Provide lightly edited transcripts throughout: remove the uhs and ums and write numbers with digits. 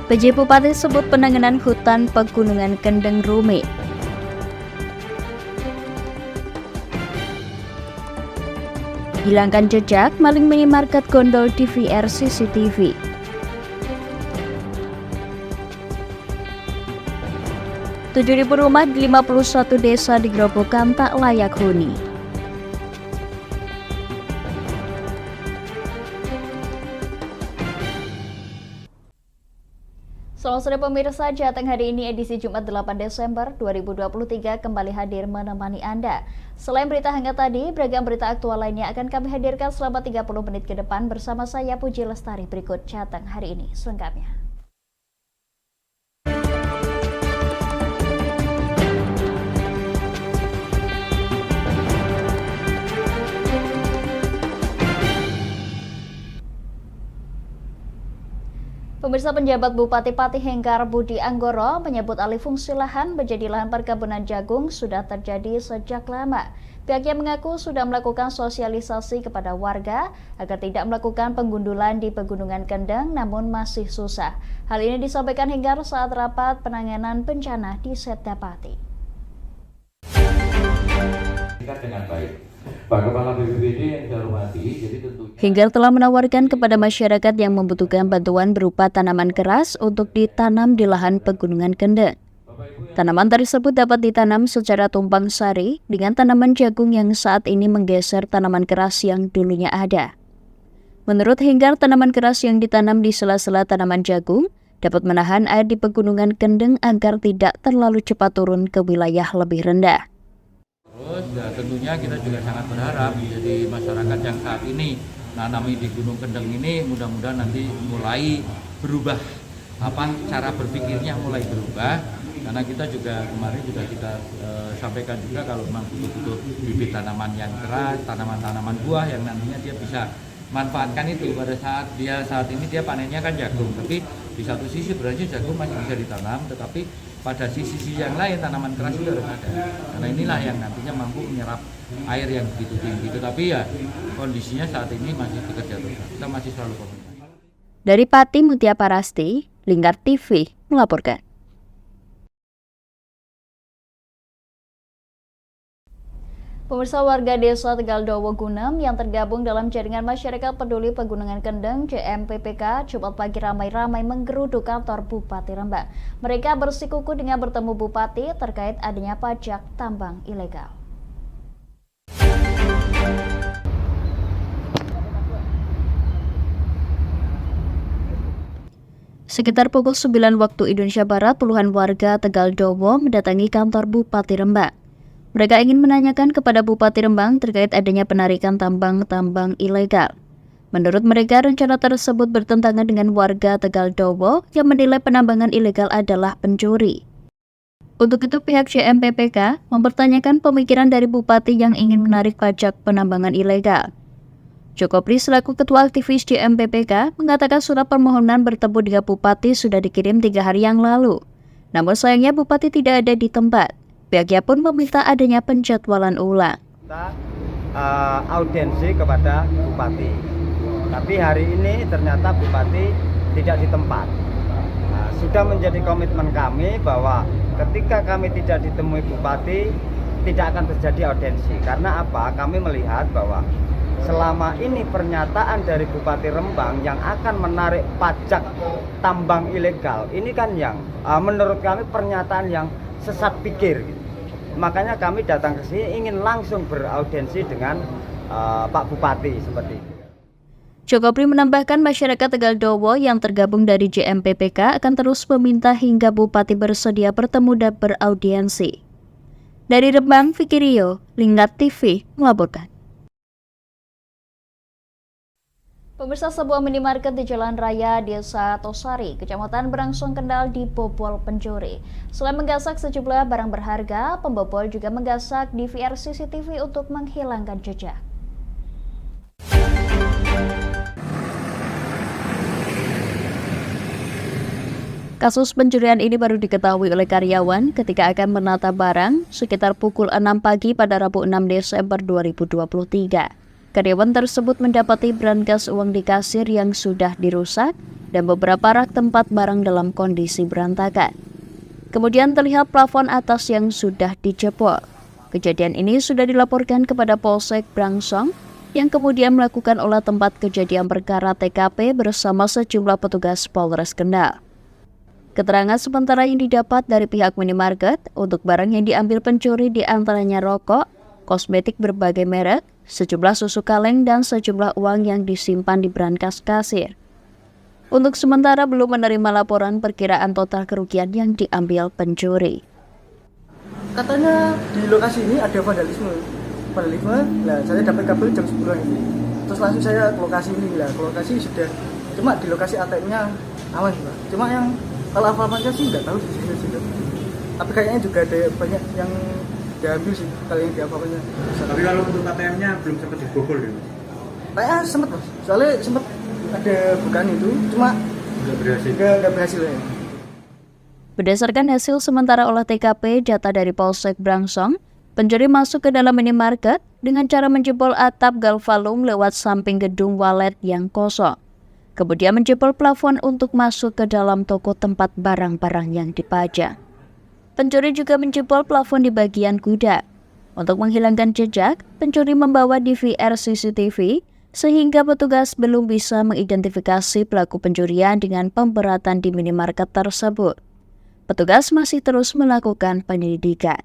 PJ Bupati sebut penanganan hutan Pegunungan Kendeng rumit. Hilangkan jejak maling minimarket gondol di VR CCTV. Ribu rumah di 51 desa di Grobogan tak layak huni. Selamat sore pemirsa, Jateng hari ini edisi Jumat 8 Desember 2023 kembali hadir menemani Anda. Selain berita hangat tadi, beragam berita aktual lainnya akan kami hadirkan selama 30 menit ke depan bersama saya Puji Lestari. Berikut Jateng hari ini selengkapnya. Pemirsa, penjabat Bupati Pati Hengkar Budi Anggoro menyebut alih fungsi lahan menjadi lahan perkebunan jagung sudah terjadi sejak lama. Pihaknya mengaku sudah melakukan sosialisasi kepada warga agar tidak melakukan penggundulan di Pegunungan Kendeng, namun masih susah. Hal ini disampaikan Hengkar saat rapat penanganan bencana di Setda Pati. Dengan baik. Pak Kepala BPBD yang saya hormati, jadi tentunya Hengkar telah menawarkan kepada masyarakat yang membutuhkan bantuan berupa tanaman keras untuk ditanam di lahan Pegunungan Kendeng. Tanaman tersebut dapat ditanam secara tumpang sari dengan tanaman jagung yang saat ini menggeser tanaman keras yang dulunya ada. Menurut Hengkar, tanaman keras yang ditanam di sela-sela tanaman jagung dapat menahan air di Pegunungan Kendeng agar tidak terlalu cepat turun ke wilayah lebih rendah. Terus ya tentunya kita juga sangat berharap jadi masyarakat yang saat ini nanami di Gunung Kendeng ini mudah-mudahan nanti mulai berubah cara berpikirnya mulai berubah, karena kita juga kemarin juga kita sampaikan juga kalau memang butuh bibit tanaman yang keras, tanaman-tanaman buah yang nantinya dia bisa manfaatkan itu pada saat ini dia panennya kan jagung, tapi di satu sisi berarti jagung masih bisa ditanam, tetapi pada sisi yang lain tanaman keras itu harus ada, karena inilah yang nantinya mampu menyerap air yang begitu tinggi. Tetapi ya kondisinya saat ini masih bekerja terus, kita masih selalu komunikasi. Dari Pati Mutia Parasti, Lingkar TV melaporkan. Pemirsa, warga desa Tegaldowo Gunem yang tergabung dalam jaringan masyarakat peduli Pegunungan Kendeng JMPPK Jumat pagi ramai-ramai menggeruduk kantor Bupati Rembang. Mereka bersikukuh dengan bertemu Bupati terkait adanya pajak tambang ilegal. Sekitar pukul 9 waktu Indonesia Barat, puluhan warga Tegaldowo mendatangi kantor Bupati Rembang. Mereka ingin menanyakan kepada Bupati Rembang terkait adanya penarikan tambang ilegal. Menurut mereka, rencana tersebut bertentangan dengan warga Tegaldowo yang menilai penambangan ilegal adalah pencuri. Untuk itu, pihak JMPPK mempertanyakan pemikiran dari Bupati yang ingin menarik pajak penambangan ilegal. Joko Pri selaku Ketua Aktivis JMPPK mengatakan surat permohonan bertemu dengan Bupati sudah dikirim 3 hari yang lalu. Namun sayangnya Bupati tidak ada di tempat. Pihaknya pun meminta adanya penjadwalan ulang. Kita audiensi kepada Bupati, tapi hari ini ternyata Bupati tidak di tempat. Sudah menjadi komitmen kami bahwa ketika kami tidak ditemui Bupati, tidak akan terjadi audiensi. Karena apa? Kami melihat bahwa selama ini pernyataan dari Bupati Rembang yang akan menarik pajak tambang ilegal, ini kan yang menurut kami pernyataan yang sesat pikir gitu. Makanya kami datang ke sini ingin langsung beraudiensi dengan Pak Bupati seperti itu. Joko Pri menambahkan masyarakat Tegaldowo yang tergabung dari JMPPK akan terus meminta hingga Bupati bersedia bertemu dan beraudiensi. Dari Rembang, Vicky Rio, Lingkar TV melaporkan. Pemirsa, sebuah minimarket di Jalan Raya Desa Tosari, Kecamatan Berangsung Kendal dibobol pencuri. Selain menggasak sejumlah barang berharga, pembobol juga menggasak DVR CCTV untuk menghilangkan jejak. Kasus pencurian ini baru diketahui oleh karyawan ketika akan menata barang sekitar pukul 6 pagi pada Rabu 6 Desember 2023. Karyawan tersebut mendapati brankas uang di kasir yang sudah dirusak dan beberapa rak tempat barang dalam kondisi berantakan. Kemudian terlihat plafon atas yang sudah dijebol. Kejadian ini sudah dilaporkan kepada Polsek Brangsong yang kemudian melakukan olah tempat kejadian perkara TKP bersama sejumlah petugas Polres Kendal. Keterangan sementara yang didapat dari pihak minimarket untuk barang yang diambil pencuri diantaranya rokok, kosmetik berbagai merek, sejumlah susu kaleng, dan sejumlah uang yang disimpan di brankas kasir. Untuk sementara belum menerima laporan perkiraan total kerugian yang diambil pencuri. Katanya di lokasi ini ada vandalisme, nah saya dapat kabel jam 10 ini, terus langsung saya ke lokasi ini, ke lokasi sudah, cuma di lokasi ATM-nya aman Pak, cuma yang kalau apa-apanya sih nggak tahu di situ, tapi kayaknya juga ada banyak yang diambil sih kalau yang apa-apanya. Tapi kalau untuk ATM-nya belum sempat dibobol ya? Kayaknya sempat Mas, soalnya sempat ada bukaan itu, cuma nggak berhasil ya. Berdasarkan hasil sementara olah TKP data dari Polsek Brangsong, pencuri masuk ke dalam minimarket dengan cara menjebol atap galvalum lewat samping gedung walet yang kosong. Kemudian menjebol plafon untuk masuk ke dalam toko tempat barang-barang yang dipajang. Pencuri juga menjebol plafon di bagian gudang. Untuk menghilangkan jejak, pencuri membawa DVR CCTV sehingga petugas belum bisa mengidentifikasi pelaku pencurian dengan pemberatan di minimarket tersebut. Petugas masih terus melakukan penyelidikan.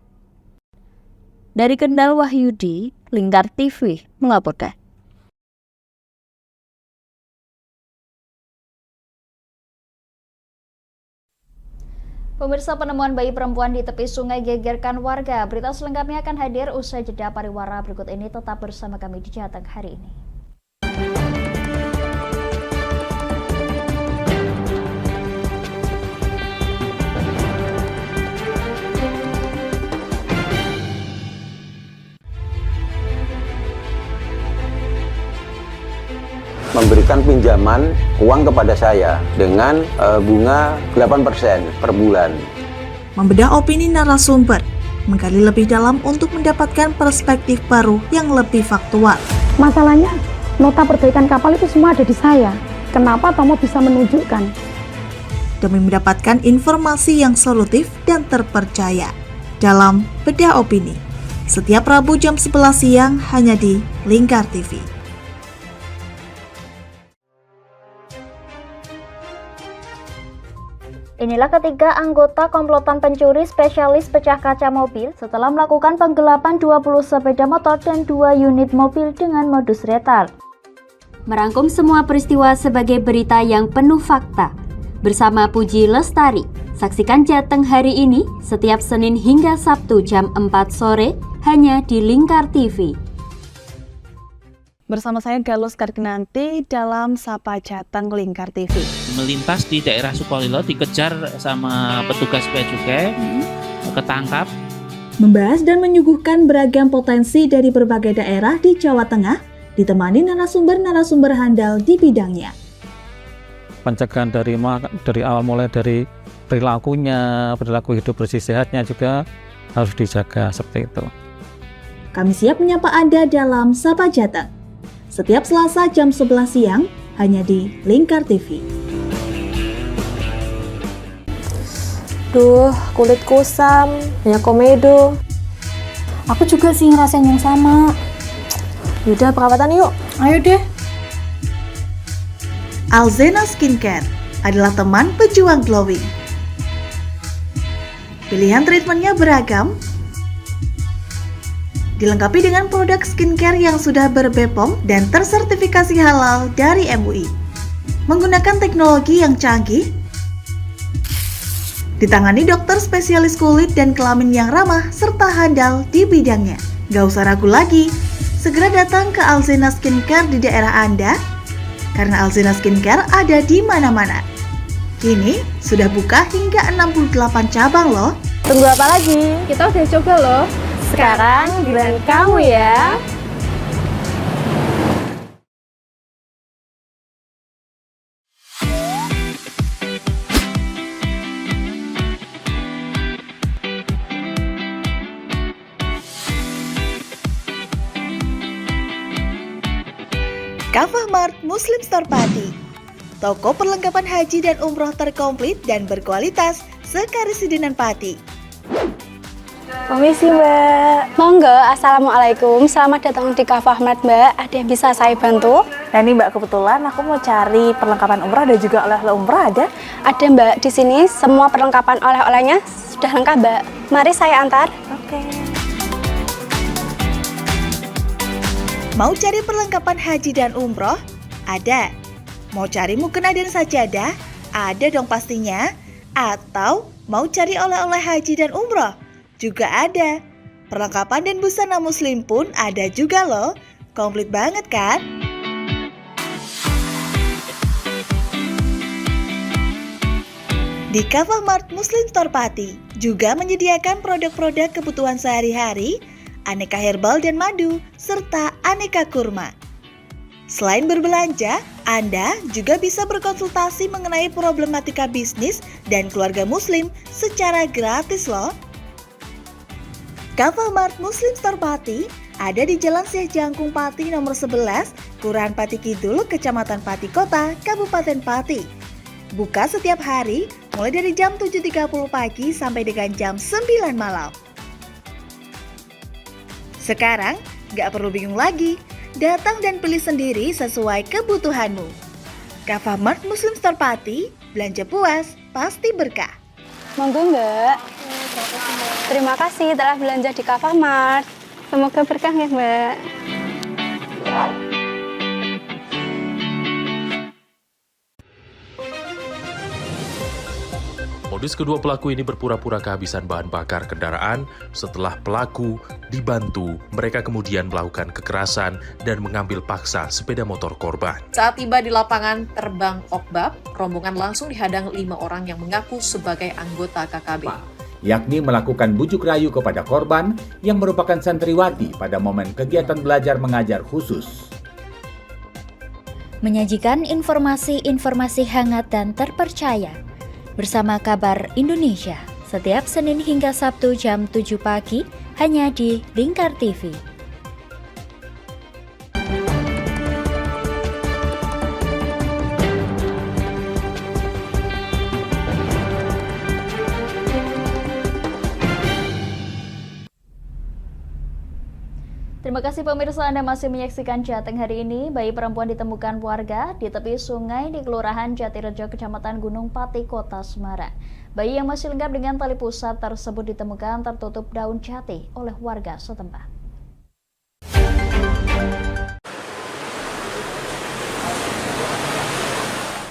Dari Kendal, Wahyudi, Lingkar TV melaporkan. Pemirsa, penemuan bayi perempuan di tepi sungai gegerkan warga. Berita selengkapnya akan hadir usai jeda pariwara berikut ini. Tetap bersama kami di Jateng hari ini. Memberikan pinjaman uang kepada saya dengan bunga 8% per bulan. Membedah opini narasumber, menggali lebih dalam untuk mendapatkan perspektif baru yang lebih faktual. Masalahnya, nota perbaikan kapal itu semua ada di saya. Kenapa Tomo bisa menunjukkan? Demi mendapatkan informasi yang solutif dan terpercaya. Dalam Bedah Opini, setiap Rabu jam 11 siang hanya di Lingkar TV. Inilah ketiga anggota komplotan pencuri spesialis pecah kaca mobil setelah melakukan penggelapan 20 sepeda motor dan 2 unit mobil dengan modus retal. Merangkum semua peristiwa sebagai berita yang penuh fakta. Bersama Puji Lestari, saksikan Jateng hari ini setiap Senin hingga Sabtu jam 4 sore hanya di Lingkar TV. Bersama saya Galus Karkinanti dalam Sapa Jateng Lingkar TV. Melintas di daerah Sukolilo dikejar sama petugas bea cukai, ketangkap. Membahas dan menyuguhkan beragam potensi dari berbagai daerah di Jawa Tengah, ditemani narasumber-narasumber handal di bidangnya. Pencegahan dari awal mulai dari perilaku hidup bersih sehatnya juga harus dijaga seperti itu. Kami siap menyapa Anda dalam Sapa Jateng. Setiap Selasa jam 11 siang hanya di Lingkar TV. Duh, kulit kusam, banyak komedo. Aku juga sih ngerasain yang sama. Yaudah, perawatan yuk. Ayo deh. Alzena Skincare adalah teman pejuang glowing. Pilihan treatmentnya beragam, dilengkapi dengan produk skincare yang sudah ber-BPOM dan tersertifikasi halal dari MUI. Menggunakan teknologi yang canggih, ditangani dokter spesialis kulit dan kelamin yang ramah serta handal di bidangnya. Gak usah ragu lagi, segera datang ke Alzena Skincare di daerah Anda, karena Alzena Skincare ada di mana-mana. Kini sudah buka hingga 68 cabang loh. Tunggu apa lagi? Kita udah coba loh. Sekarang giliran kamu ya. Kafah Mart Muslim Store Pati. toko perlengkapan haji dan umroh terkomplit dan berkualitas sekarisidenan Pati. Permisi Mbak. Monggo, Assalamualaikum. Selamat datang di Kafah Mart Mbak. Ada yang bisa saya bantu? Nah ini Mbak, kebetulan aku mau cari perlengkapan umrah dan juga oleh-oleh umrah ada? Ada Mbak, di sini semua perlengkapan oleh-olehnya sudah lengkap Mbak. Mari saya antar. Oke. Mau cari perlengkapan haji dan umroh? Ada. Mau cari mukena dan sajadah? Ada dong pastinya. Atau mau cari oleh-oleh haji dan umroh? Juga ada. Perlengkapan dan busana muslim pun ada juga loh. Komplit banget kan? Di Kafah Mart Muslim Store Pati juga menyediakan produk-produk kebutuhan sehari-hari, aneka herbal dan madu, serta aneka kurma. Selain berbelanja, Anda juga bisa berkonsultasi mengenai problematika bisnis dan keluarga muslim secara gratis loh. Kafah Mart Muslim Store Pati ada di Jalan Syekh Jangkung Pati nomor 11, Kelurahan Pati Kidul, Kecamatan Pati Kota, Kabupaten Pati. Buka setiap hari mulai dari jam 7.30 pagi sampai dengan jam 9 malam. Sekarang nggak perlu bingung lagi, datang dan pilih sendiri sesuai kebutuhanmu. Kafah Mart Muslim Store Pati, belanja puas pasti berkah. Monggo Mbak. Terima kasih telah belanja di Kafah Mart. Semoga berkah ya Mbak. Modus kedua pelaku ini berpura-pura kehabisan bahan bakar kendaraan. Setelah pelaku dibantu, mereka kemudian melakukan kekerasan dan mengambil paksa sepeda motor korban. Saat tiba di lapangan terbang Okbab, rombongan langsung dihadang 5 orang yang mengaku sebagai anggota KKB. Yakni melakukan bujuk rayu kepada korban yang merupakan santriwati pada momen kegiatan belajar mengajar khusus. Menyajikan informasi-informasi hangat dan terpercaya bersama Kabar Indonesia setiap Senin hingga Sabtu jam 7 pagi hanya di Lingkar TV. Terima kasih pemirsa, Anda masih menyaksikan Jateng hari ini. Bayi perempuan ditemukan warga di tepi sungai di Kelurahan Jatirejo, Kecamatan Gunung Pati, Kota Semarang. Bayi yang masih lengkap dengan tali pusat tersebut ditemukan tertutup daun jati oleh warga setempat.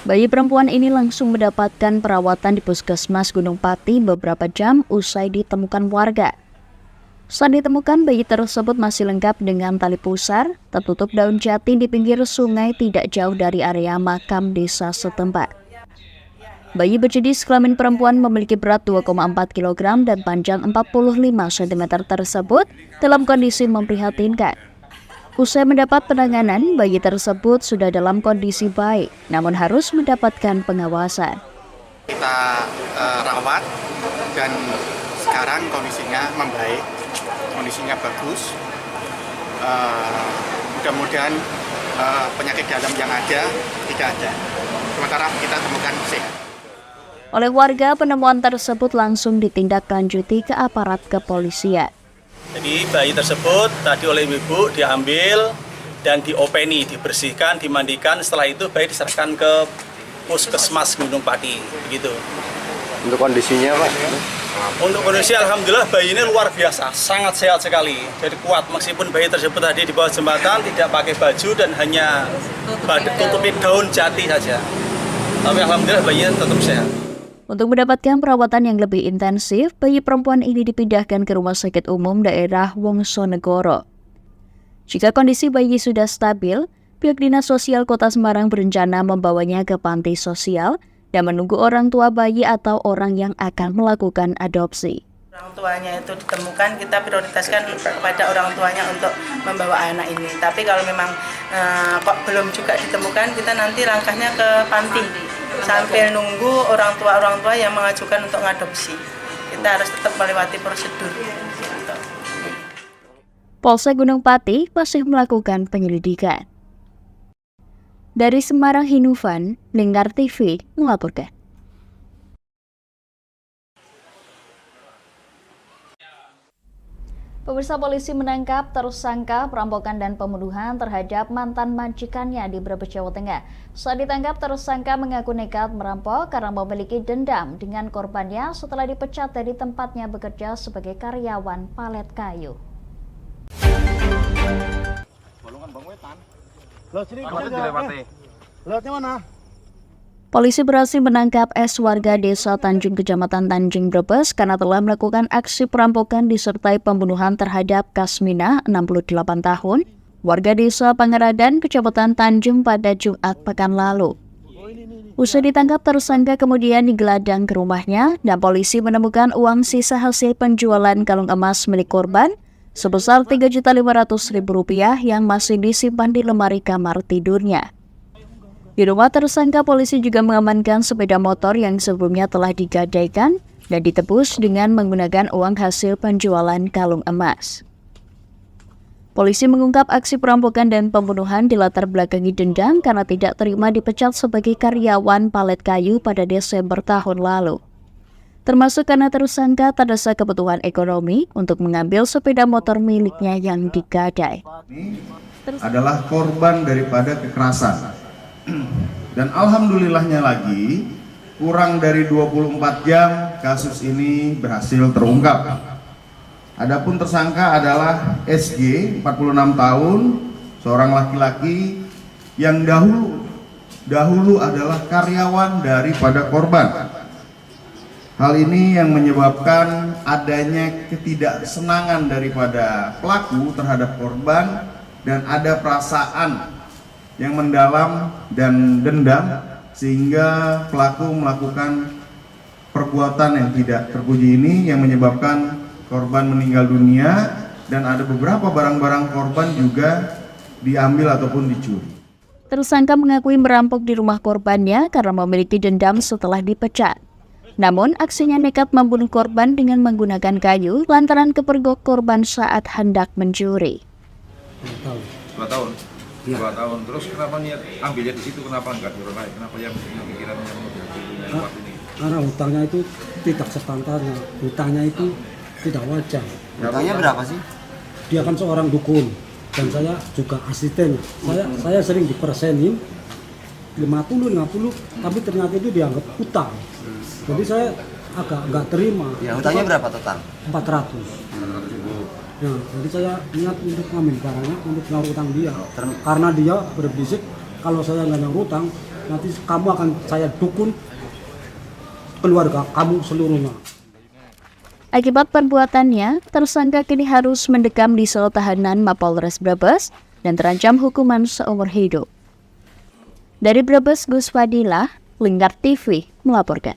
Bayi perempuan ini langsung mendapatkan perawatan di Puskesmas Gunung Pati beberapa jam usai ditemukan warga. Saat ditemukan, bayi tersebut masih lengkap dengan tali pusar, tertutup daun jati di pinggir sungai tidak jauh dari area makam desa setempat. Bayi berjenis kelamin perempuan memiliki berat 2,4 kg dan panjang 45 cm tersebut dalam kondisi memprihatinkan. Usai mendapat penanganan, bayi tersebut sudah dalam kondisi baik, namun harus mendapatkan pengawasan. Kita rawat dan sekarang kondisinya membaik. Kondisinya bagus, mudah-mudahan penyakit dalam yang ada tidak ada. Sementara kita temukan sehat. Oleh warga, penemuan tersebut langsung ditindaklanjuti ke aparat kepolisian. Jadi bayi tersebut tadi oleh ibu diambil dan diopeni, dibersihkan, dimandikan. Setelah itu bayi diserahkan ke Puskesmas Gunung Pati, begitu. Untuk kondisinya Pak? Untuk kondisi alhamdulillah bayi ini luar biasa, sangat sehat sekali. Jadi kuat, meskipun bayi tersebut tadi di bawah jembatan tidak pakai baju dan hanya tutupi daun jati saja. Tapi alhamdulillah bayinya tetap sehat. Untuk mendapatkan perawatan yang lebih intensif, bayi perempuan ini dipindahkan ke Rumah Sakit Umum Daerah Wongsonegoro. Jika kondisi bayi sudah stabil, pihak Dinas Sosial Kota Semarang berencana membawanya ke panti sosial dan menunggu orang tua bayi atau orang yang akan melakukan adopsi. Orang tuanya itu ditemukan, kita prioritaskan kepada orang tuanya untuk membawa anak ini. Tapi kalau memang kok belum juga ditemukan, kita nanti langkahnya ke panti sambil nunggu orang tua yang mengajukan untuk mengadopsi. Kita harus tetap melewati prosedur. Polsek Gunung Pati masih melakukan penyelidikan. Dari Semarang, Hinufan, Lingkar TV melaporkan. Pemirsa, polisi menangkap tersangka perampokan dan pembunuhan terhadap mantan majikannya di Brebes, Jawa Tengah. Saat ditangkap, tersangka mengaku nekat merampok karena memiliki dendam dengan korbannya setelah dipecat dari tempatnya bekerja sebagai karyawan palet kayu. Polisi berhasil menangkap S warga desa Tanjung, Kecamatan Tanjung, Brebes karena telah melakukan aksi perampokan disertai pembunuhan terhadap Kasmina, 68 tahun, warga desa Pangeradan, Kecamatan Tanjung pada Jumat pekan lalu. Usai ditangkap, tersangka kemudian digelandang ke rumahnya dan polisi menemukan uang sisa hasil penjualan kalung emas milik korban sebesar Rp3.500.000 yang masih disimpan di lemari kamar tidurnya. Di rumah tersangka, polisi juga mengamankan sepeda motor yang sebelumnya telah digadaikan dan ditebus dengan menggunakan uang hasil penjualan kalung emas. Polisi mengungkap aksi perampokan dan pembunuhan dilatar belakangi dendam karena tidak terima dipecat sebagai karyawan palet kayu pada Desember tahun lalu. Termasuk karena tersangka terdesak kebutuhan ekonomi untuk mengambil sepeda motor miliknya yang digadai. Adalah korban daripada kekerasan. Dan alhamdulillahnya lagi, kurang dari 24 jam kasus ini berhasil terungkap. Adapun tersangka adalah SG, 46 tahun, seorang laki-laki yang dahulu adalah karyawan daripada korban. Hal ini yang menyebabkan adanya ketidaksenangan daripada pelaku terhadap korban dan ada perasaan yang mendalam dan dendam sehingga pelaku melakukan perbuatan yang tidak terpuji ini yang menyebabkan korban meninggal dunia dan ada beberapa barang-barang korban juga diambil ataupun dicuri. Tersangka mengakui merampok di rumah korbannya karena memiliki dendam setelah dipecat. Namun aksinya nekat membunuh korban dengan menggunakan kayu lantaran kepergok korban saat hendak mencuri. 2 tahun. Ya. 2 tahun. Terus kenapa niat ambilnya di situ, kenapa enggak di rumah? Kenapa yang pikirannya mau lewat ini? Karena hutangnya itu tidak sepantasnya. Hutangnya itu tidak wajar. Hutangnya berapa sih? Dia kan seorang dukun dan saya juga asisten. Saya sering dipersenin 50, tapi ternyata itu dianggap hutang. Jadi saya agak nggak terima. Ya, hutangnya berapa total? 400. Ya, jadi saya niat untuk ngambil barangnya untuk nyaur utang dia. Karena dia berbisik kalau saya nggak nyaur utang, nanti kamu akan saya dukun keluarga kamu seluruhnya. Akibat perbuatannya, tersangka kini harus mendekam di sel tahanan Mapolres Brebes dan terancam hukuman seumur hidup. Dari Brebes, Gus Fadilah, Lingkar TV melaporkan.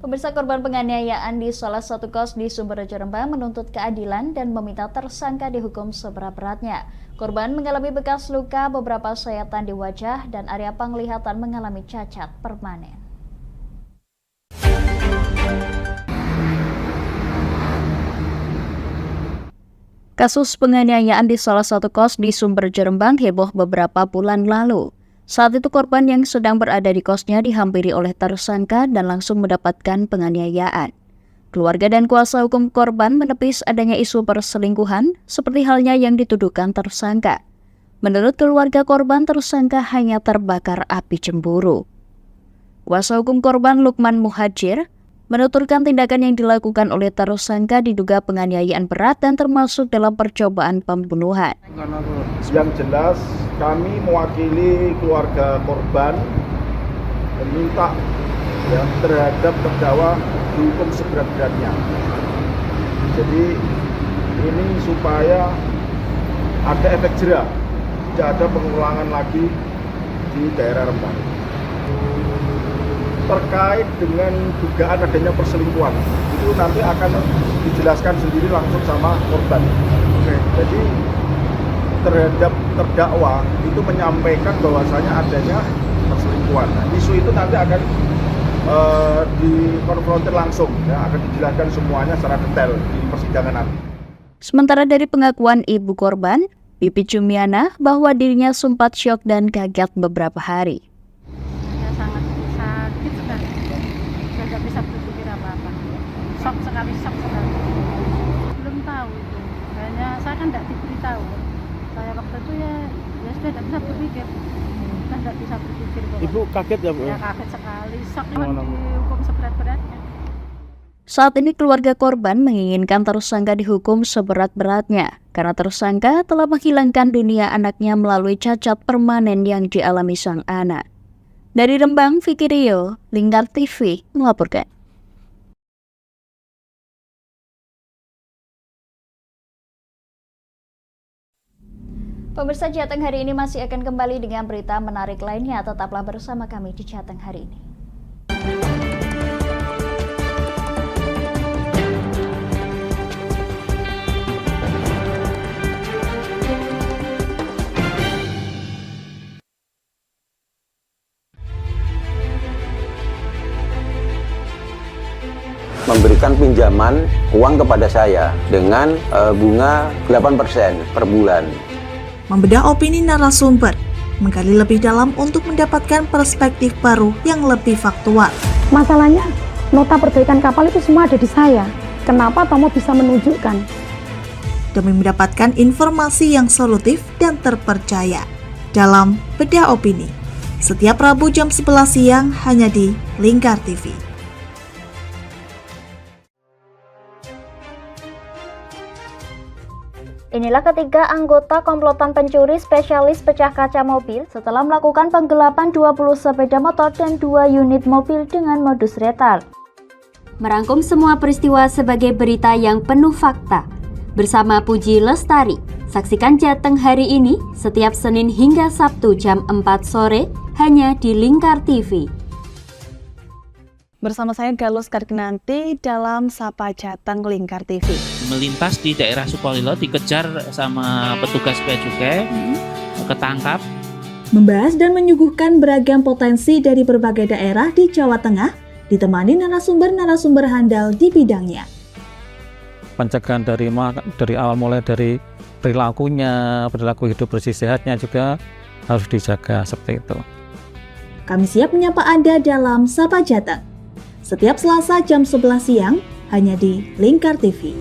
Pemirsa, korban penganiayaan di salah satu kos di Sumberjo, Rembang menuntut keadilan dan meminta tersangka dihukum seberat-beratnya. Korban mengalami bekas luka, beberapa sayatan di wajah, dan area penglihatan mengalami cacat permanen. Kasus penganiayaan di salah satu kos di Sumberjo, Rembang heboh beberapa bulan lalu. Saat itu korban yang sedang berada di kosnya dihampiri oleh tersangka dan langsung mendapatkan penganiayaan. Keluarga dan kuasa hukum korban menepis adanya isu perselingkuhan seperti halnya yang dituduhkan tersangka. Menurut keluarga korban, tersangka hanya terbakar api cemburu. Kuasa hukum korban Lukman Muhajir menuturkan tindakan yang dilakukan oleh tersangka diduga penganiayaan berat dan termasuk dalam percobaan pembunuhan. Yang jelas kami mewakili keluarga korban meminta terhadap terdakwa dihukum seberat-beratnya. Jadi ini supaya ada efek jera, tidak ada pengulangan lagi di daerah Rembang. Terkait dengan dugaan adanya perselingkuhan, itu nanti akan dijelaskan sendiri langsung sama korban. Jadi terhadap terdakwa itu menyampaikan bahwasanya adanya perselingkuhan. Nah, isu itu nanti akan dikonfrontir langsung, ya, akan dijelaskan semuanya secara detail di persidangan nanti. Sementara dari pengakuan ibu korban, Pipi Cumiana, bahwa dirinya sempat syok dan kaget beberapa hari. Ya sangat sakit sekali, saya nggak bisa berpikir apa-apa, shock sekali. Belum tahu itu, kayaknya saya kan nggak diberitahu. Saya waktu itu ya sudah nggak bisa berpikir, Ibu kaget ya Bu? Ya kaget sekali, shock dihukum seberat-beratnya. Saat ini keluarga korban menginginkan tersangka dihukum seberat-beratnya karena tersangka telah menghilangkan dunia anaknya melalui cacat permanen yang dialami sang anak. Dari Rembang, Vicky Rio, Lingkar TV melaporkan. Pemirsa, Jateng hari ini masih akan kembali dengan berita menarik lainnya. Tetaplah bersama kami di Jateng hari ini. Memberikan pinjaman uang kepada saya dengan bunga 8% per bulan. Membedah opini narasumber, menggali lebih dalam untuk mendapatkan perspektif baru yang lebih faktual. Masalahnya, nota perbaikan kapal itu semua ada di saya. Kenapa Tomo bisa menunjukkan? Demi mendapatkan informasi yang solutif dan terpercaya dalam Bedah Opini. Setiap Rabu jam 11 siang hanya di Lingkar TV. Inilah ketiga anggota komplotan pencuri spesialis pecah kaca mobil setelah melakukan penggelapan 20 sepeda motor dan 2 unit mobil dengan modus retal. Merangkum semua peristiwa sebagai berita yang penuh fakta. Bersama Puji Lestari, saksikan Jateng hari ini setiap Senin hingga Sabtu jam 4 sore hanya di Lingkar TV. Bersama saya Galus Kargnanti dalam Sapa Jateng Lingkar TV. Melintas di daerah Sukolilo dikejar sama petugas bea cukai, ketangkap. Membahas dan menyuguhkan beragam potensi dari berbagai daerah di Jawa Tengah, ditemani narasumber-narasumber handal di bidangnya. Pencegahan dari awal mulai dari perilakunya, perilaku hidup bersih sehatnya juga harus dijaga seperti itu. Kami siap menyapa Anda dalam Sapa Jateng. Setiap Selasa jam 11 siang hanya di Lingkar TV.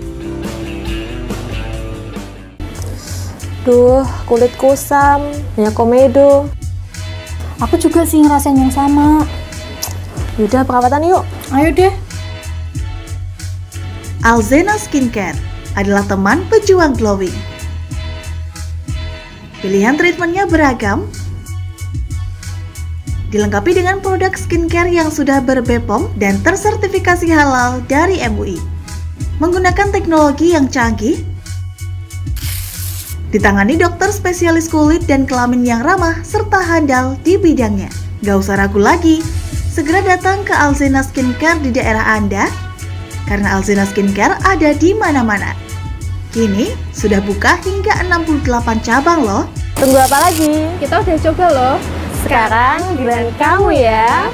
Duh, kulit kusam, banyak komedo. Aku juga sih ngerasain yang sama. Yaudah, perawatan yuk. Ayo deh. Alzena Skincare adalah teman pejuang glowing. Pilihan treatmentnya beragam, dilengkapi dengan produk skincare yang sudah ber-BPOM dan tersertifikasi halal dari MUI. Menggunakan teknologi yang canggih, ditangani dokter spesialis kulit dan kelamin yang ramah serta handal di bidangnya. Gak usah ragu lagi, segera datang ke Alzena Skincare di daerah Anda, karena Alzena Skincare ada di mana-mana. Kini sudah buka hingga 68 cabang loh. Tunggu apa lagi? Kita udah coba loh. Sekarang giliran kamu ya.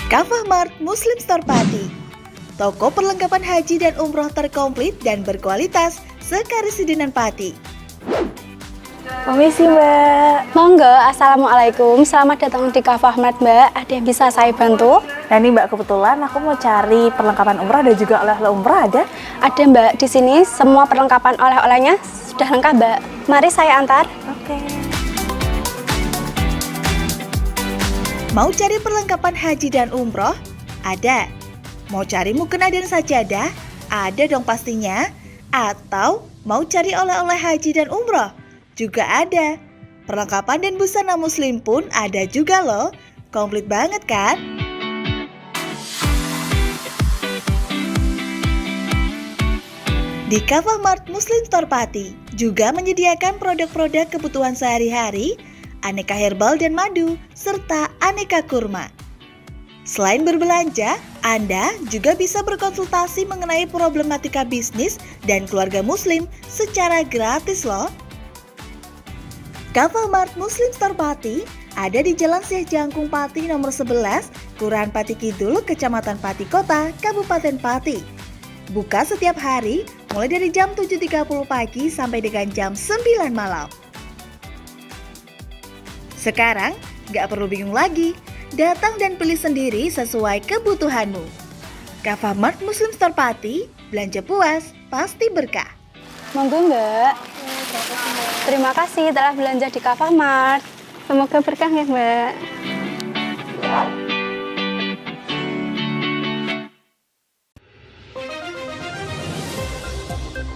Kafah Mart Muslim Store Pati, toko perlengkapan haji dan umroh terkomplit dan berkualitas sekarisidenan Pati. Permisi Mbak. Monggo, Assalamualaikum. Selamat datang di Kafah Mart Mbak. Ada yang bisa saya bantu? Nah ini Mbak, kebetulan aku mau cari perlengkapan umrah dan juga oleh-oleh umrah ada? Ada Mbak, di sini semua perlengkapan oleh-olehnya sudah lengkap Mbak. Mari saya antar. Oke. Mau cari perlengkapan haji dan umroh? Ada. Mau cari mukena dan sajadah? Ada dong pastinya. Atau mau cari oleh-oleh haji dan umroh? Juga ada. Perlengkapan dan busana muslim pun ada juga loh. Komplit banget kan? Di Kafah Mart Muslim Store Pati juga menyediakan produk-produk kebutuhan sehari-hari, aneka herbal dan madu, serta aneka kurma. Selain berbelanja, Anda juga bisa berkonsultasi mengenai problematika bisnis dan keluarga muslim secara gratis loh. Kafamart Muslim Store Pati ada di Jalan Syekh Jangkung Pati nomor 11, Kelurahan Pati Kidul, Kecamatan Pati Kota, Kabupaten Pati. Buka setiap hari mulai dari jam 7.30 pagi sampai dengan jam 9 malam. Sekarang, gak perlu bingung lagi. Datang dan pilih sendiri sesuai kebutuhanmu. Kafamart Muslim Store Pati, belanja puas, pasti berkah. Monggo Mbak. Terima kasih telah belanja di Kafamart. Semoga berkah ya Mbak.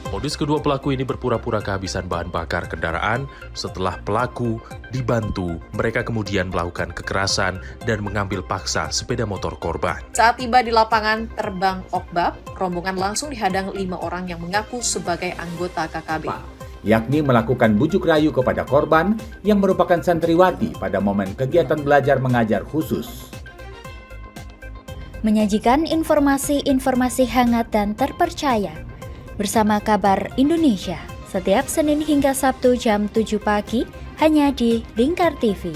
Modus kedua pelaku ini berpura-pura kehabisan bahan bakar kendaraan. Setelah pelaku dibantu, mereka kemudian melakukan kekerasan dan mengambil paksa sepeda motor korban. Saat tiba di lapangan terbang Okbab, rombongan langsung dihadang 5 orang yang mengaku sebagai anggota KKB. Yakni melakukan bujuk rayu kepada korban yang merupakan santriwati pada momen kegiatan belajar mengajar khusus. Menyajikan informasi-informasi hangat dan terpercaya bersama Kabar Indonesia setiap Senin hingga Sabtu jam 7 pagi hanya di Lingkar TV.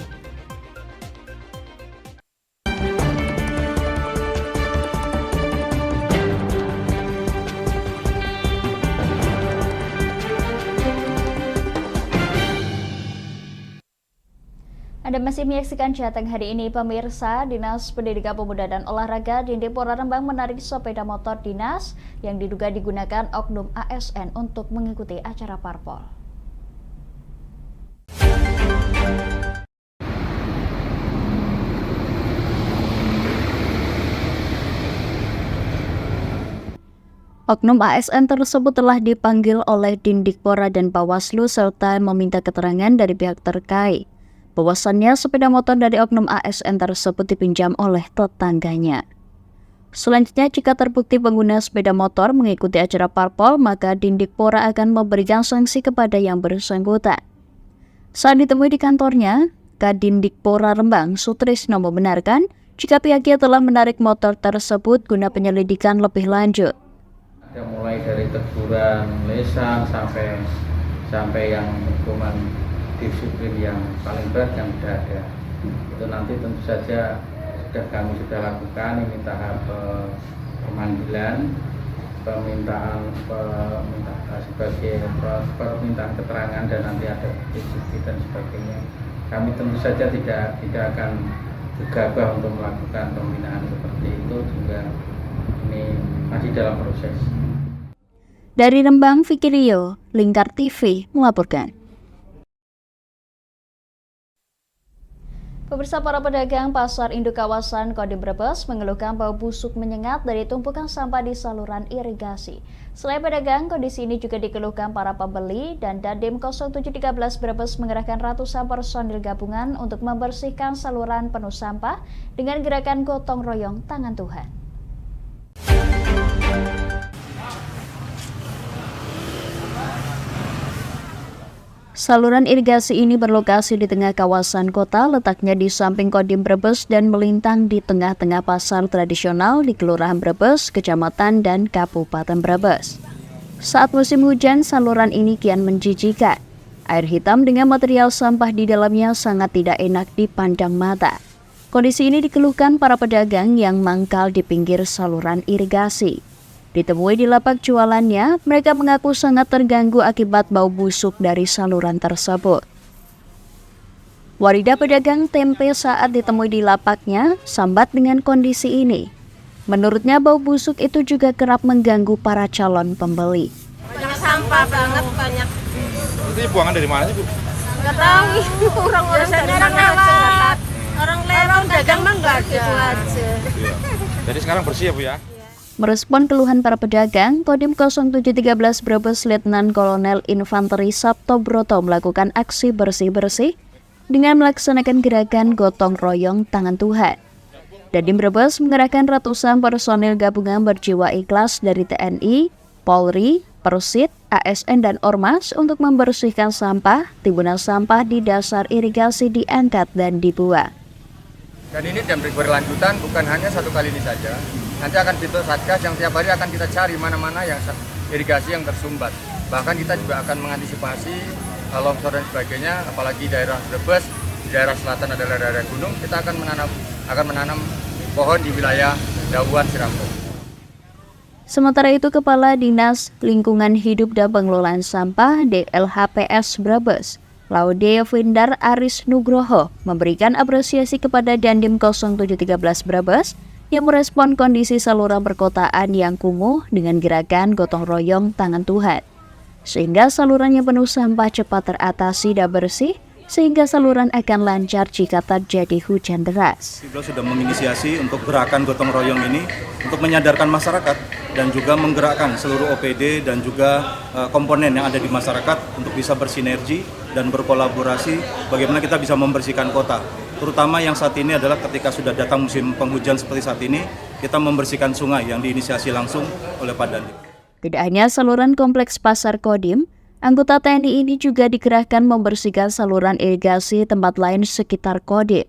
Anda masih menyaksikan Jateng hari ini, pemirsa. Dinas Pendidikan Pemuda dan Olahraga Dindipora Rembang menarik sepeda motor dinas yang diduga digunakan oknum ASN untuk mengikuti acara parpol. Oknum ASN tersebut telah dipanggil oleh Dindikpora dan Bawaslu serta meminta keterangan dari pihak terkait. Bahwasannya sepeda motor dari oknum ASN tersebut dipinjam oleh tetangganya. Selanjutnya, jika terbukti pengguna sepeda motor mengikuti acara parpol, maka Dindikpora akan memberikan sanksi kepada yang bersangkutan. Saat ditemui di kantornya, Kadindikpora Rembang, Sutrisno membenarkan jika pihaknya telah menarik motor tersebut guna penyelidikan lebih lanjut. Ada mulai dari teguran, lisan sampai yang hukuman disiplin yang paling berat yang sudah ada. Itu nanti tentu saja kami sudah lakukan ini tahap pemanggilan, permintaan keterangan dan nanti ada bukti dan sebagainya. Kami tentu saja tidak akan gegabah untuk melakukan pembinaan seperti itu, juga ini masih dalam proses. Dari Rembang, Vicky Rio, Lingkar TV melaporkan. Pemirsa, para pedagang pasar induk kawasan Kodim Brebes mengeluhkan bau busuk menyengat dari tumpukan sampah di saluran irigasi. Selain pedagang, kondisi ini juga dikeluhkan para pembeli dan Dandim 0713 Brebes mengerahkan ratusan personil gabungan untuk membersihkan saluran penuh sampah dengan gerakan gotong royong tangan Tuhan. Saluran irigasi ini berlokasi di tengah kawasan kota, letaknya di samping Kodim Brebes dan melintang di tengah-tengah pasar tradisional di Kelurahan Brebes, Kecamatan dan Kabupaten Brebes. Saat musim hujan, saluran ini kian menjijikan. Air hitam dengan material sampah di dalamnya sangat tidak enak dipandang mata. Kondisi ini dikeluhkan para pedagang yang mangkal di pinggir saluran irigasi. Ditemui di lapak jualannya, mereka mengaku sangat terganggu akibat bau busuk dari saluran tersebut. Warida pedagang tempe saat ditemui di lapaknya sambat dengan kondisi ini. Menurutnya bau busuk itu juga kerap mengganggu para calon pembeli. Banyak sampah banget, banyak. Itu buangan dari mana sih, Bu? Nggak tahu, orang-orang dari mana lewat. Orang lewat dagang mah nggak ada. Gitu aja. Iya. Jadi sekarang bersih ya, Bu ya? Merespon keluhan para pedagang, Kodim 0713 Brebes Letnan Kolonel Infanteri Sabto Broto melakukan aksi bersih-bersih dengan melaksanakan gerakan gotong royong tangan Tuhan. Dandim Brebes mengerahkan ratusan personil gabungan berjiwa ikhlas dari TNI, Polri, Persit, ASN dan Ormas untuk membersihkan sampah, timbunan sampah di dasar irigasi diangkat dan dibuang. Dan ini dan berlanjutan bukan hanya satu kali ini saja. Nanti akan dibentuk satgas yang tiap hari akan kita cari mana-mana yang irigasi yang tersumbat. Bahkan kita juga akan mengantisipasi longsor dan sebagainya, apalagi daerah Brebes, di daerah selatan adalah daerah gunung, kita akan menanam pohon di wilayah Dauan Sirampok. Sementara itu, Kepala Dinas Lingkungan Hidup dan Pengelolaan Sampah DLHPS Brebes, Laude Vindar Aris Nugroho, memberikan apresiasi kepada Dandim 0713 Brebes yang merespon kondisi saluran perkotaan yang kumuh dengan gerakan gotong royong tangan Tuhan, sehingga salurannya penuh sampah cepat teratasi dan bersih, sehingga saluran akan lancar jika terjadi hujan deras. Kita sudah menginisiasi untuk gerakan gotong royong ini untuk menyadarkan masyarakat dan juga menggerakkan seluruh OPD dan juga komponen yang ada di masyarakat untuk bisa bersinergi dan berkolaborasi bagaimana kita bisa membersihkan kota. Terutama yang saat ini adalah ketika sudah datang musim penghujan seperti saat ini, kita membersihkan sungai yang diinisiasi langsung oleh Pak Dandim. Tidak hanya saluran kompleks Pasar Kodim, anggota TNI ini juga dikerahkan membersihkan saluran irigasi tempat lain sekitar Kodim.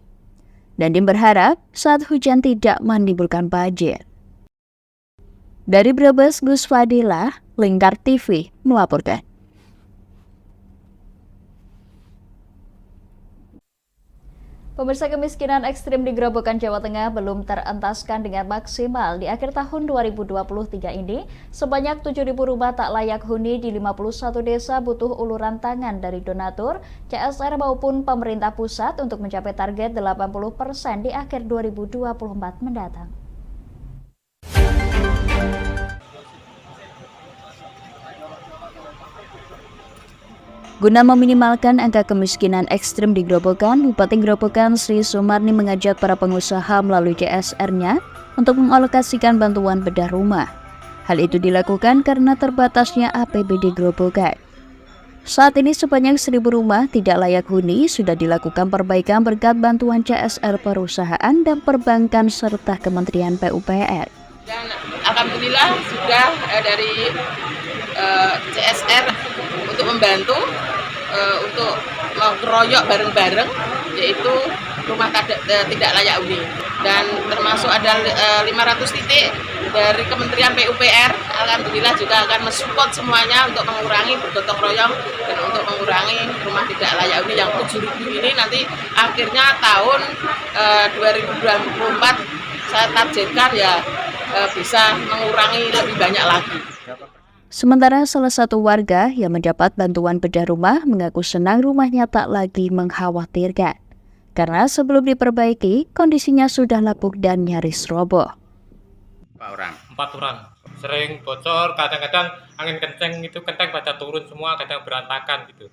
Dandim berharap saat hujan tidak menimbulkan banjir. Dari Brebes, Gus Fadilah, Lingkar TV melaporkan. Pemirsa, kemiskinan ekstrim di Grobogan, Jawa Tengah belum terentaskan dengan maksimal. Di akhir tahun 2023 ini, sebanyak 7.000 rumah tak layak huni di 51 desa butuh uluran tangan dari donatur, CSR maupun pemerintah pusat untuk mencapai target 80% di akhir 2024 mendatang. Guna meminimalkan angka kemiskinan ekstrim di Grobogan, Bupati Grobogan Sri Sumarni mengajak para pengusaha melalui CSR-nya untuk mengalokasikan bantuan bedah rumah. Hal itu dilakukan karena terbatasnya APBD Grobogan. Saat ini sebanyak 1.000 rumah tidak layak huni sudah dilakukan perbaikan berkat bantuan CSR perusahaan dan perbankan serta Kementerian PUPR. Dan alhamdulillah sudah dari CSR untuk membantu untuk mengeroyok bareng-bareng, yaitu rumah tidak layak huni, dan termasuk ada 500 titik dari Kementerian PUPR. Alhamdulillah juga akan mensupport semuanya untuk mengurangi bergotong royong dan untuk mengurangi rumah tidak layak huni yang 7.000 ini nanti akhirnya tahun 2024 saya targetkan ya bisa mengurangi lebih banyak lagi. Sementara salah satu warga yang mendapat bantuan bedah rumah mengaku senang rumahnya tak lagi mengkhawatirkan. Karena sebelum diperbaiki, kondisinya sudah lapuk dan nyaris roboh. 4 orang. Sering bocor, kadang-kadang angin kenceng itu kenteng pada turun semua, kadang berantakan gitu.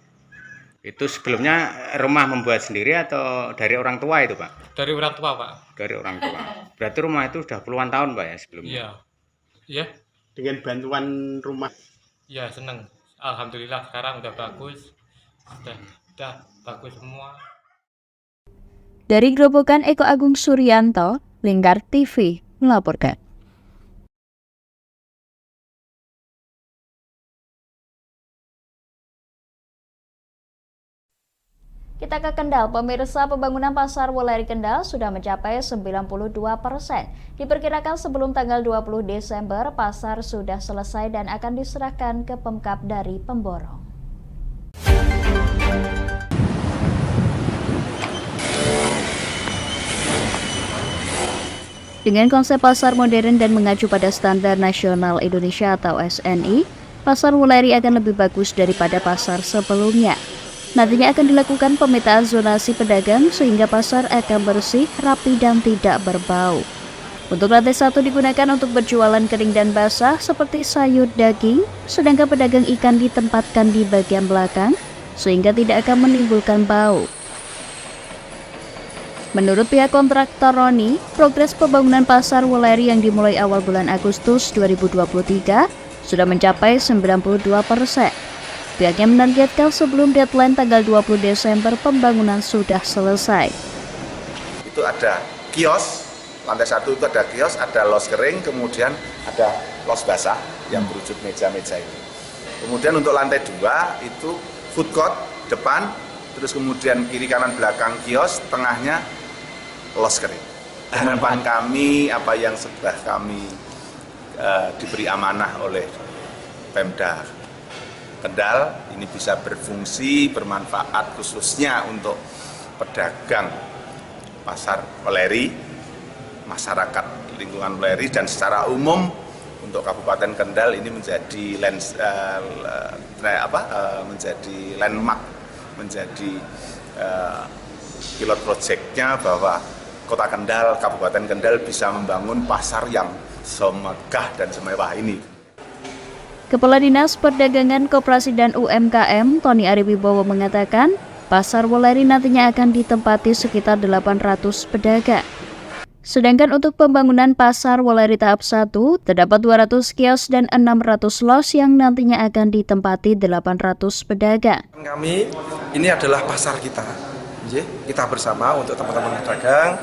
Itu sebelumnya rumah membuat sendiri atau dari orang tua itu, Pak? Dari orang tua, Pak. Dari orang tua. Berarti rumah itu sudah puluhan tahun, Pak, ya sebelumnya? Iya. Iya. Dengan bantuan rumah? Ya, seneng. Alhamdulillah sekarang udah bagus. Udah bagus semua. Dari Grobogan, Eko Agung Suryanto, Lingkar TV melaporkan. Kita ke Kendal, pemirsa. Pembangunan Pasar Wuleri Kendal sudah mencapai 92%. Diperkirakan sebelum tanggal 20 Desember, pasar sudah selesai dan akan diserahkan ke Pemkab dari pemborong. Dengan konsep pasar modern dan mengacu pada Standar Nasional Indonesia atau SNI, Pasar Wuleri akan lebih bagus daripada pasar sebelumnya. Nantinya akan dilakukan pemetaan zonasi pedagang sehingga pasar akan bersih, rapi, dan tidak berbau. Untuk lantai 1 digunakan untuk berjualan kering dan basah seperti sayur, daging, sedangkan pedagang ikan ditempatkan di bagian belakang sehingga tidak akan menimbulkan bau. Menurut pihak kontraktor Roni, progres pembangunan Pasar Wuleri yang dimulai awal bulan Agustus 2023 sudah mencapai 92%. Pihaknya menargetkan sebelum deadline tanggal 20 Desember pembangunan sudah selesai. Itu ada kios, lantai 1 itu ada kios, ada los kering, kemudian ada los basah yang berwujud meja-meja ini. Kemudian untuk lantai 2 itu food court depan, terus kemudian kiri kanan belakang kios, tengahnya los kering. Harapan kami, apa yang sudah kami diberi amanah oleh Pemda Kendal ini bisa berfungsi, bermanfaat khususnya untuk pedagang pasar Weleri, masyarakat lingkungan Weleri, dan secara umum untuk Kabupaten Kendal ini menjadi menjadi landmark, menjadi pilot projectnya bahwa Kota Kendal, Kabupaten Kendal bisa membangun pasar yang semegah dan semewah ini. Kepala Dinas Perdagangan Koperasi dan UMKM Tony Ariwibowo mengatakan, pasar Weleri nantinya akan ditempati sekitar 800 pedagang. Sedangkan untuk pembangunan pasar Weleri tahap 1, terdapat 200 kios dan 600 los yang nantinya akan ditempati 800 pedagang. Kami ini adalah pasar kita bersama untuk teman-teman pedagang.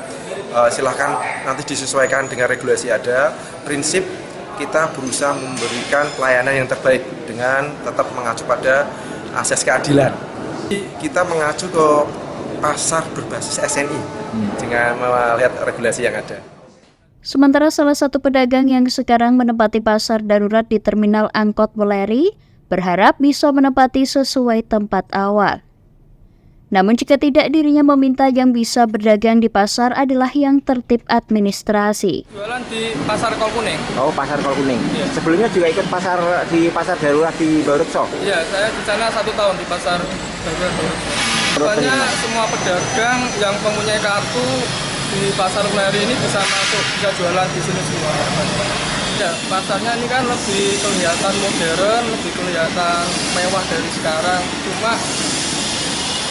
Silahkan nanti disesuaikan dengan regulasi ada. Prinsip kita berusaha memberikan pelayanan yang terbaik dengan tetap mengacu pada asas keadilan. Kita mengacu ke pasar berbasis SNI dengan melihat regulasi yang ada. Sementara salah satu pedagang yang sekarang menempati pasar darurat di Terminal Angkot Weleri berharap bisa menempati sesuai tempat awal. Namun jika tidak, dirinya meminta yang bisa berdagang di pasar adalah yang tertib administrasi. Jualan di Pasar Kol Kuning. Oh, Pasar Kol Kuning. Ya. Sebelumnya juga ikut pasar darurat di Baurekso? Iya, saya di sana 1 tahun di pasar darurat Baurekso. Soalnya semua pedagang yang mempunyai kartu di pasar Weleri ini bisa masuk, bisa jualan di sini semua. Ya, pasarnya ini kan lebih kelihatan modern, lebih kelihatan mewah dari sekarang. Cuma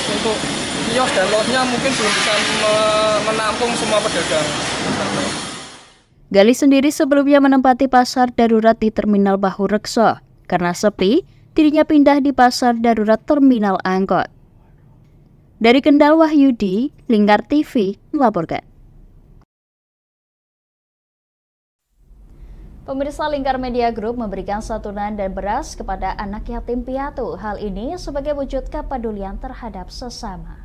untuk kios dan losnya mungkin belum bisa menampung semua pedagang. Gali sendiri sebelumnya menempati pasar darurat di Terminal Baurekso. Karena sepi, dirinya pindah di pasar darurat Terminal Angkot. Dari Kendal, Wahyudi, Lingkar TV melaporkan. Pemirsa, Lingkar Media Group memberikan santunan dan beras kepada anak yatim piatu. Hal ini sebagai wujud kepedulian terhadap sesama.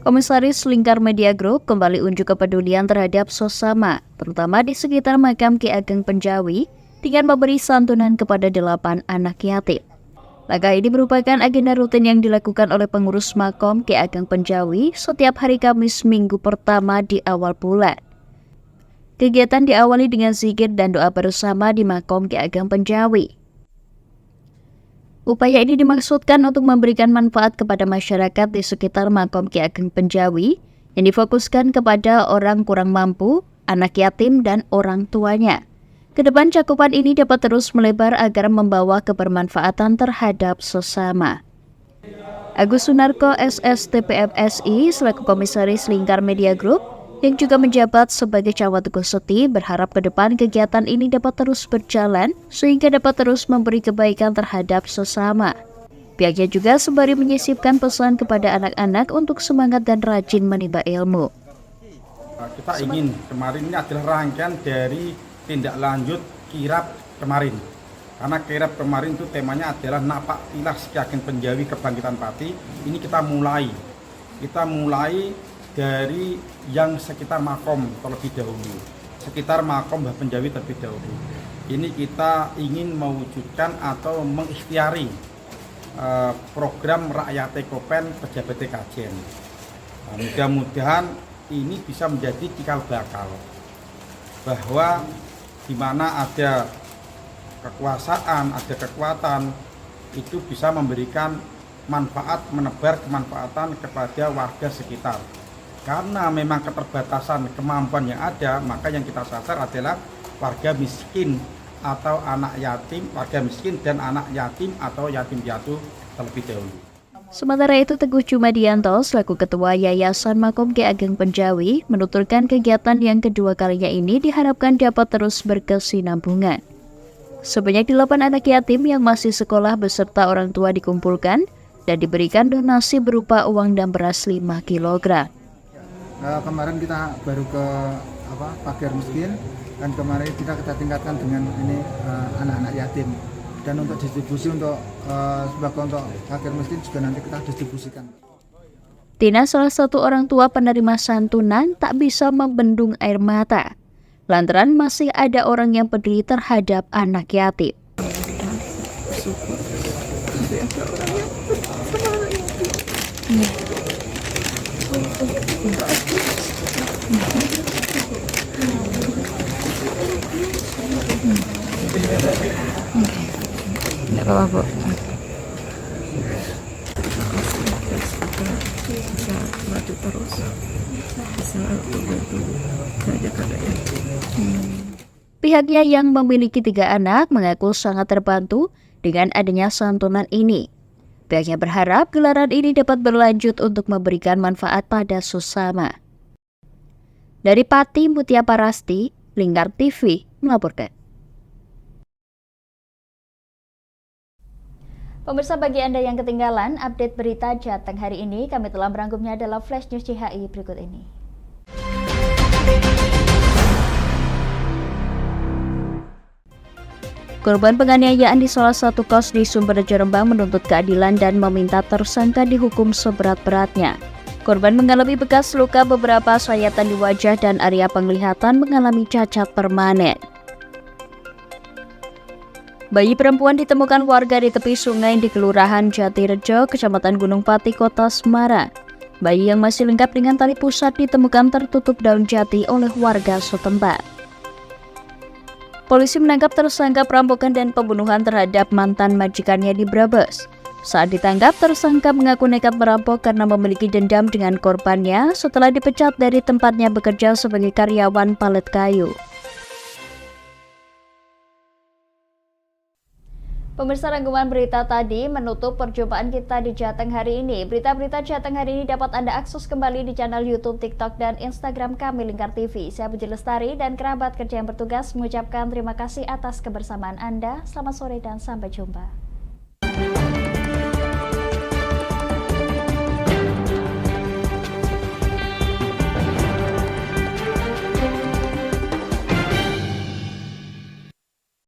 Komisaris Lingkar Media Group kembali unjuk kepedulian terhadap sesama, terutama di sekitar makam Ki Ageng Penjawi, dengan memberi santunan kepada 8 anak yatim. Langkah ini merupakan agenda rutin yang dilakukan oleh pengurus Makom Ki Ageng Penjawi setiap hari Kamis minggu pertama di awal bulan. Kegiatan diawali dengan zikir dan doa bersama di Makom Ki Ageng Penjawi. Upaya ini dimaksudkan untuk memberikan manfaat kepada masyarakat di sekitar Makom Ki Ageng Penjawi yang difokuskan kepada orang kurang mampu, anak yatim, dan orang tuanya. Kedepan cakupan ini dapat terus melebar agar membawa kebermanfaatan terhadap sesama. Agus Sunarko SSTPFSI selaku Komisaris Lingkar Media Group yang juga menjabat sebagai Cawagup Seti berharap ke depan kegiatan ini dapat terus berjalan sehingga dapat terus memberi kebaikan terhadap sesama. Pihaknya juga sembari menyisipkan pesan kepada anak-anak untuk semangat dan rajin menimba ilmu. Kita ingin kemarin ini adalah rangkaian dari tindak lanjut kirab kemarin, karena kirab kemarin itu temanya adalah napak tilas Ki Ageng Penjawi Kebangkitan Pati. Ini kita mulai dari yang sekitar makom terlebih dahulu, sekitar makom Mbah Penjawi terlebih dahulu. Ini kita ingin mewujudkan atau mengikhtiari program Rakyat Kopen Pejabat Kajen. Mudah-mudahan ini bisa menjadi cikal bakal bahwa di mana ada kekuasaan, ada kekuatan, itu bisa memberikan manfaat, menebar kemanfaatan kepada warga sekitar. Karena memang keterbatasan kemampuan yang ada, maka yang kita sasar adalah warga miskin atau anak yatim, warga miskin dan anak yatim atau yatim piatu terlebih dahulu. Sementara itu, Teguh Jumadianto selaku Ketua Yayasan Makom Ki Ageng Penjawi menuturkan kegiatan yang kedua kalinya ini diharapkan dapat terus berkesinambungan. Sebanyak 8 anak yatim yang masih sekolah beserta orang tua dikumpulkan dan diberikan donasi berupa uang dan beras 5 kg. Kemarin kita baru ke fakir miskin dan kemarin kita tingkatkan dengan ini anak-anak yatim. dan untuk distribusi untuk sembako untuk fakir miskin juga nanti kita distribusikan. Tina, salah satu orang tua penerima santunan, tak bisa membendung air mata lantaran masih ada orang yang peduli terhadap anak yatim. Tidak apa-apa, Bu. Bisa bantu terus. Bisa bantu saja katanya. Pihaknya yang memiliki 3 anak mengaku sangat terbantu dengan adanya santunan ini. Pihaknya berharap gelaran ini dapat berlanjut untuk memberikan manfaat pada sesama. Dari Pati Mutia Parasti, Lingkar TV melaporkan. Pemirsa, bagi Anda yang ketinggalan update berita Jateng hari ini, kami telah merangkumnya dalam Flash News CHI berikut ini. Korban penganiayaan di salah satu kos di Sumberjo Rembang menuntut keadilan dan meminta tersangka dihukum seberat-beratnya. Korban mengalami bekas luka beberapa sayatan di wajah dan area penglihatan mengalami cacat permanen. Bayi perempuan ditemukan warga di tepi sungai di Kelurahan Jatirejo, Kecamatan Gunung Pati, Kota Semarang. Bayi yang masih lengkap dengan tali pusat ditemukan tertutup daun jati oleh warga setempat. Polisi menangkap tersangka perampokan dan pembunuhan terhadap mantan majikannya di Brebes. Saat ditangkap, tersangka mengaku nekat merampok karena memiliki dendam dengan korbannya setelah dipecat dari tempatnya bekerja sebagai karyawan palet kayu. Pemirsa, rangkuman berita tadi menutup perjumpaan kita di Jateng hari ini. Berita-berita Jateng hari ini dapat Anda akses kembali di channel YouTube, TikTok, dan Instagram kami Lingkar TV. Saya Puji Lestari dan kerabat kerja yang bertugas mengucapkan terima kasih atas kebersamaan Anda. Selamat sore dan sampai jumpa.